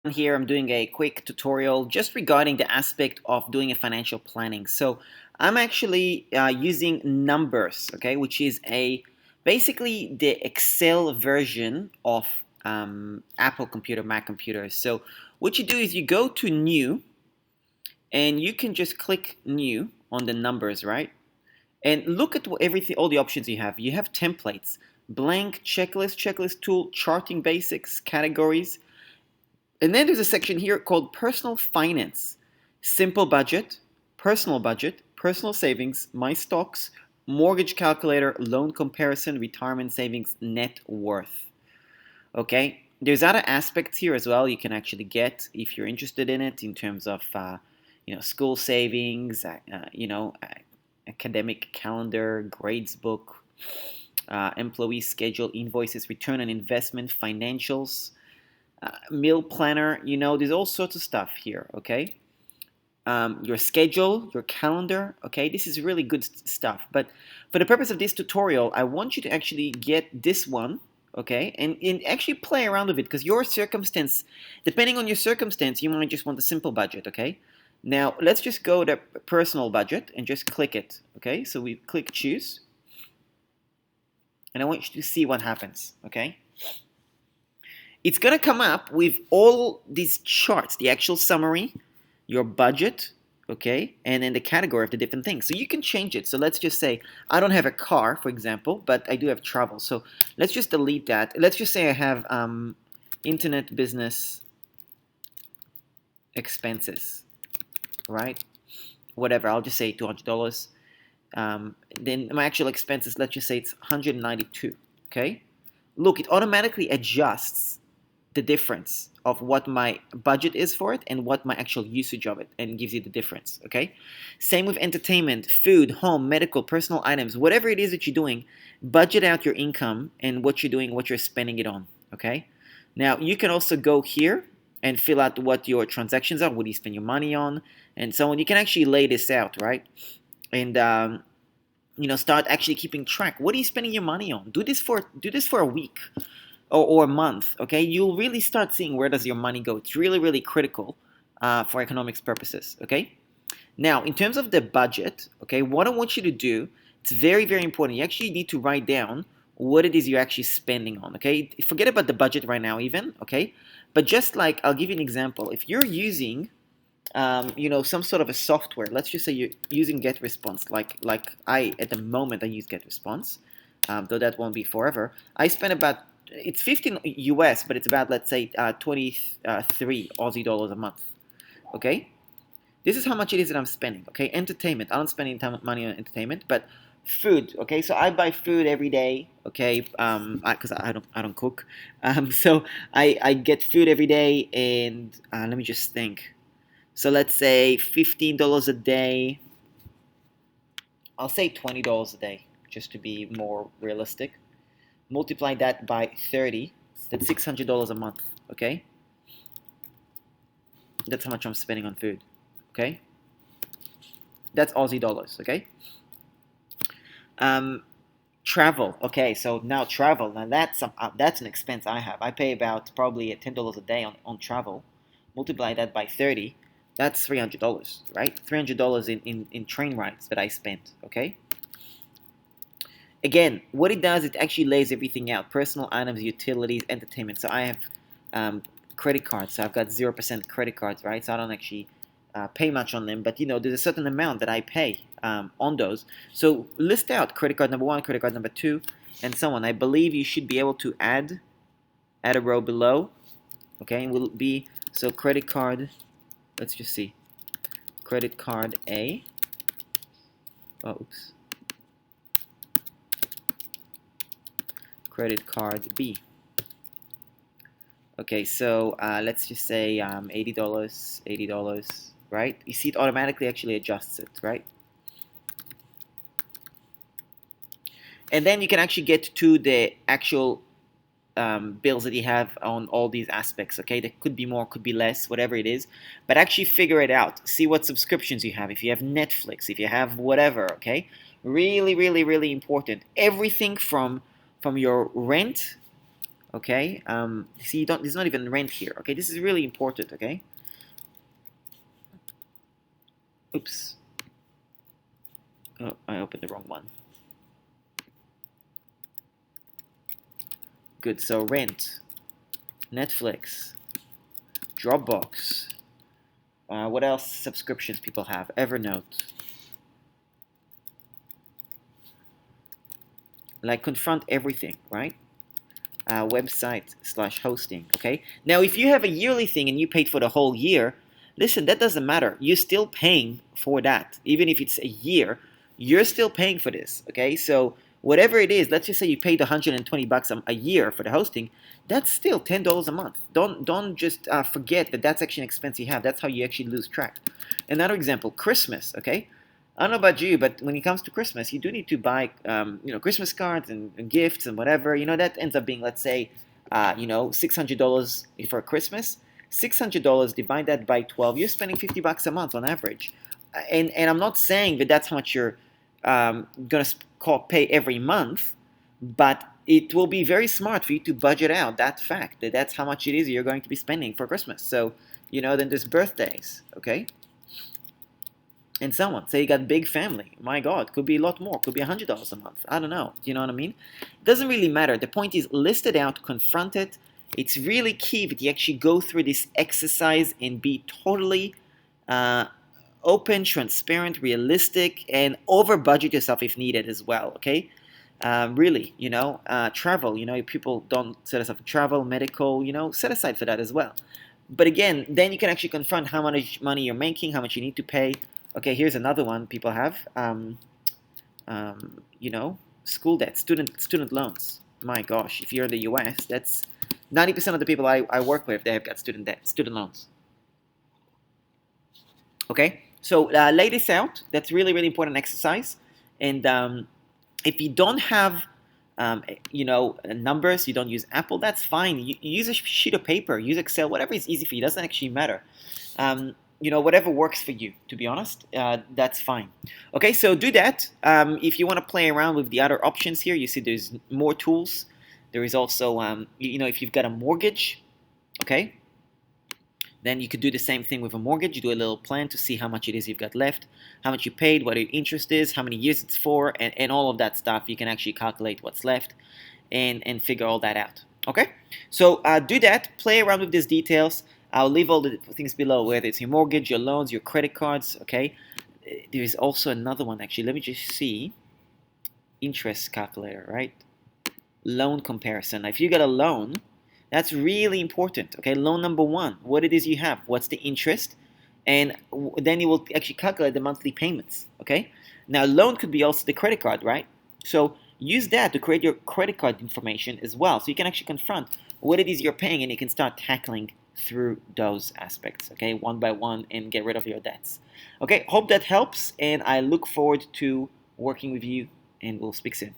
Here I'm doing a quick tutorial just regarding the aspect of doing a financial planning. So I'm actually using Numbers, okay, which is a basically the Excel version of Apple computer, Mac computers. So what you do is you go to New, and you can just click New on the Numbers, right? And look at everything, all the options you have. You have templates, blank, checklist tool, charting basics, categories. And then there's a section here called personal finance, simple budget, personal savings, my stocks, mortgage calculator, loan comparison, retirement savings, net worth. Okay, there's other aspects here as well you can actually get if you're interested in it in terms of school savings, academic calendar, grades book, employee schedule, invoices, return on investment, financials, meal planner. There's all sorts of stuff here. Okay, your schedule, your calendar. Okay, this is really good stuff. But for the purpose of this tutorial, I want you to actually get this one. Okay, and actually play around with it because your circumstance, depending on your circumstance, you might just want a simple budget. Okay, now let's just go to personal budget and just click it. Okay, so we click choose, and I want you to see what happens. Okay, it's going to come up with all these charts, the actual summary, your budget, okay, and then the category of the different things. So you can change it. So let's just say I don't have a car, for example, but I do have travel. So let's just delete that. Let's just say I have internet business expenses, right? Whatever, I'll just say $200. Then my actual expenses, let's just say it's 192, okay? Look, it automatically adjusts the difference of what my budget is for it and what my actual usage of it, and gives you the difference. Okay, same with entertainment, food, home, medical, personal items, whatever it is that you're doing, budget out your income and what you're doing, what you're spending it on. Okay, now you can also go here and fill out what your transactions are, what do you spend your money on, and so on. You can actually lay this out, right? And start actually keeping track. What are you spending your money on? Do this for a week or a month. Okay, you'll really start seeing where does your money go. It's really, really critical for economics purposes. Okay, now in terms of the budget, okay, what I want you to do, it's very, very important. You actually need to write down what it is you're actually spending on. Okay, forget about the budget right now even. Okay, but just like, I'll give you an example. If you're using some sort of a software. Let's just say you're using GetResponse, like I at the moment I use GetResponse, though that won't be forever. I spend about, it's 15 US, but it's about, let's say 23 Aussie dollars a month. Okay, this is how much it is that I'm spending. Okay, entertainment. I don't spend any time money on entertainment, but food. Okay, so I buy food every day. Okay, because I don't cook. So I get food every day, and let me just think. So let's say $15 a day. I'll say $20 a day, just to be more realistic. Multiply that by 30. That's $600 a month. Okay, that's how much I'm spending on food. Okay, that's Aussie dollars. Okay. Travel. Okay, so now travel. Now that's an expense I have. I pay about probably $10 a day on travel. Multiply that by 30. That's $300, right? $300 in train rides that I spent, okay? Again, what it does, it actually lays everything out. Personal items, utilities, entertainment. So I have credit cards. So I've got 0% credit cards, right? So I don't actually pay much on them. But, there's a certain amount that I pay on those. So list out credit card number 1, credit card number 2, and so on. I believe you should be able to add a row below, okay? And will be, so credit card... Let's just see. Credit card A. Oh, oops. Credit card B. Okay, so let's just say $80, $80, right? You see it automatically actually adjusts it, right? And then you can actually get to the actual bills that you have on all these aspects. Okay, there could be more, could be less, whatever it is, but actually figure it out. See what subscriptions you have, if you have Netflix, if you have whatever. Okay, really, really, really important. Everything from your rent Okay, see, there's not even rent here. Okay, this is really important. Okay, oops, oh, I opened the wrong one. Good. So rent, Netflix, Dropbox. What else? Subscriptions people have? Evernote. Like confront everything, right? Website/hosting. Okay. Now, if you have a yearly thing and you paid for the whole year, listen, that doesn't matter. You're still paying for that, even if it's a year. You're still paying for this. Okay. So whatever it is, let's just say you paid 120 bucks a year for the hosting. That's still $10 a month. Don't just forget that that's actually an expense you have. That's how you actually lose track. Another example, Christmas. Okay. I don't know about you, but when it comes to Christmas, you do need to buy, Christmas cards and gifts and whatever. That ends up being, let's say, $600 for Christmas. $600, divide that by 12. You're spending 50 bucks a month on average. And I'm not saying that that's how much you're gonna pay every month, but it will be very smart for you to budget out that fact that that's how much it is you're going to be spending for Christmas. So, then there's birthdays, okay? And so on. Say you got a big family. My God, could be a lot more. Could be $100 a month. I don't know. You know what I mean? It doesn't really matter. The point is, list it out, confront it. It's really key that you actually go through this exercise and be totally open, transparent, realistic, and over budget yourself if needed as well. Okay? Really, travel. If people don't set aside for travel, medical, set aside for that as well. But again, then you can actually confront how much money you're making, how much you need to pay. Okay, here's another one people have. School debt, student loans. My gosh, if you're in the U.S., that's 90% of the people I work with. They have got student debt, student loans. Okay, so lay this out. That's really, really important exercise. And if you don't have numbers, you don't use Apple, that's fine. You use a sheet of paper, use Excel, whatever is easy for you. It doesn't actually matter. Whatever works for you, to be honest, that's fine. Okay, so do that. If you want to play around with the other options here, you see there's more tools. There is also, if you've got a mortgage, okay, then you could do the same thing with a mortgage. You do a little plan to see how much it is you've got left, how much you paid, what your interest is, how many years it's for, and all of that stuff. You can actually calculate what's left and figure all that out. Okay, so do that. Play around with these details. I'll leave all the things below, whether it's your mortgage, your loans, your credit cards. Okay, there is also another one actually. Let me just see. Interest calculator, right? Loan comparison. Now, if you got a loan, that's really important. Okay, loan number one, what it is you have, what's the interest, and then you will actually calculate the monthly payments. Okay, now loan could be also the credit card, right? So use that to create your credit card information as well, so you can actually confront what it is you're paying, and you can start tackling through those aspects, okay, one by one, and get rid of your debts. Okay, hope that helps, and I look forward to working with you, and we'll speak soon.